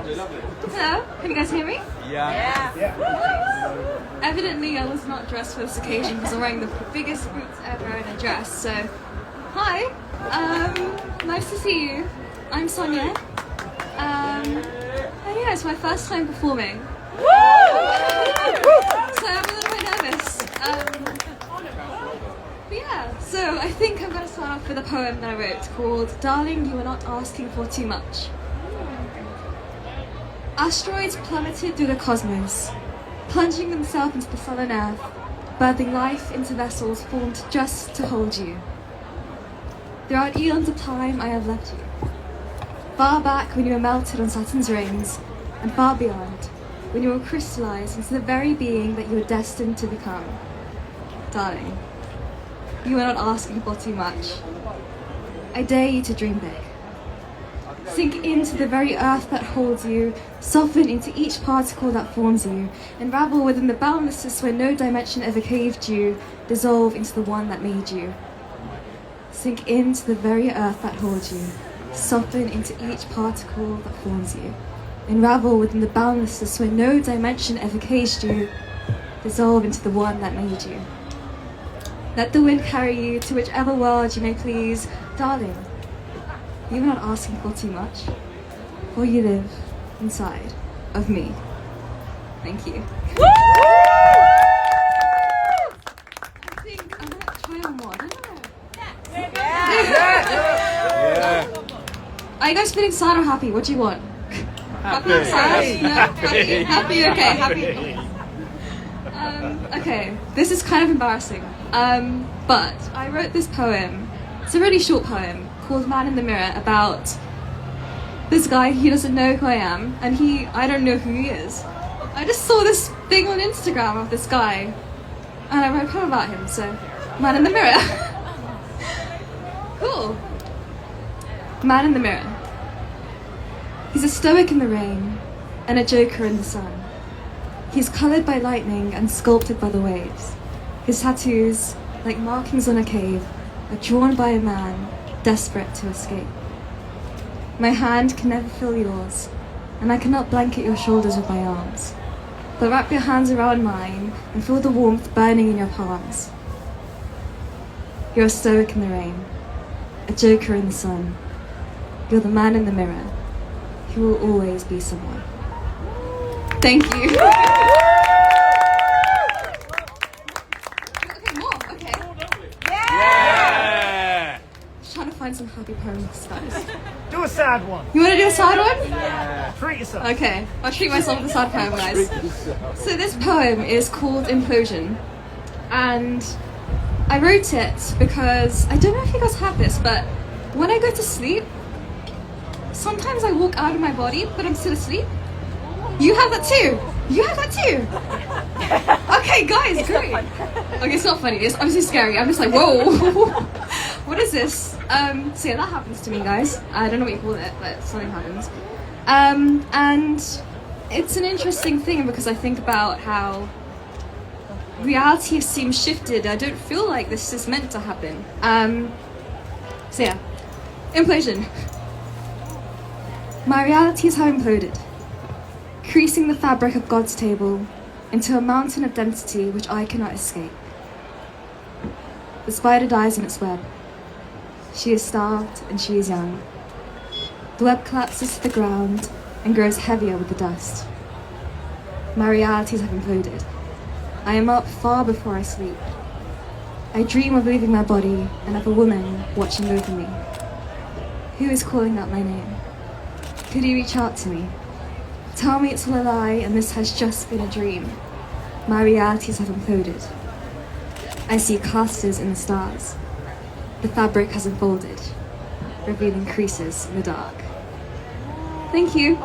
Hello, can you guys hear me? Yeah. Evidently I was not dressed for this occasion because I'm wearing the biggest boots ever in a dress, so hi, nice to see you. I'm Sonia. And yeah, it's my first time performing. So I'm a little bit nervous. But yeah, so I think I'm going to start off with a poem that I wrote called Darling, You Are Not Asking For Too Much. Asteroids plummeted through the cosmos, plunging themselves into the southern earth, birthing life into vessels formed just to hold you. Throughout eons of time I have left you. Far back when you were melted on Saturn's rings, and far beyond, when you were crystallized into the very being that you were destined to become. Darling, you are not asking for too much. I dare you to dream big. Sink into the very earth that holds you, soften into each particle that forms you, unravel within the boundlessness where no dimension ever caved you, dissolve into the one that made you. Sink into the very earth that holds you, soften into each particle that forms you, unravel within the boundlessness where no dimension ever caged you, dissolve into the one that made you. Let the wind carry you to whichever world you may please, darling. You are not asking for too much, for you live inside of me. Thank you. I think I'm gonna try on more, don't I? Are you guys feeling sad or happy? What do you want? Happy or sad? No? Happy? Happy, okay, happy. Okay, this is kind of embarrassing, but I wrote this poem. It's a really short poem called Man in the Mirror about this guy. He doesn't know who I am, and I don't know who he is. I just saw this thing on Instagram of this guy, and I wrote a poem about him, so Man in the Mirror. Cool. Man in the mirror. He's a stoic in the rain, and a joker in the sun. He's coloured by lightning and sculpted by the waves. His tattoos, like markings on a cave, are drawn by a man desperate to escape. My hand can never feel yours, and I cannot blanket your shoulders with my arms, but wrap your hands around mine and feel the warmth burning in your palms. You're a stoic in the rain, a joker in the sun. You're the man in the mirror, who will always be someone. Thank you. Okay, more, okay. Yeah! Just trying to find some happy poems, guys. Do a sad one. You want to do a sad one? Yeah. Treat yourself. Okay, I'll treat myself with a sad poem, guys. So this poem is called Implosion, and I wrote it because, I don't know if you guys have this, but when I go to sleep, sometimes I walk out of my body, but I'm still asleep. You have that too! You have that too! Okay, guys, great! Okay, it's not funny, it's obviously scary. I'm just like, whoa! What is this? So yeah, that happens to me, guys. I don't know what you call it, but something happens. And it's an interesting thing because I think about how reality seems shifted. I don't feel like this is meant to happen. So yeah, implosion. My realities have imploded, creasing the fabric of God's table into a mountain of density which I cannot escape. The spider dies in its web. She is starved and she is young. The web collapses to the ground and grows heavier with the dust. My realities have imploded. I am up far before I sleep. I dream of leaving my body and of a woman watching over me. Who is calling out my name? Could you reach out to me? Tell me it's all a lie and this has just been a dream. My realities have imploded. I see clusters in the stars. The fabric has unfolded, revealing creases in the dark. Thank you.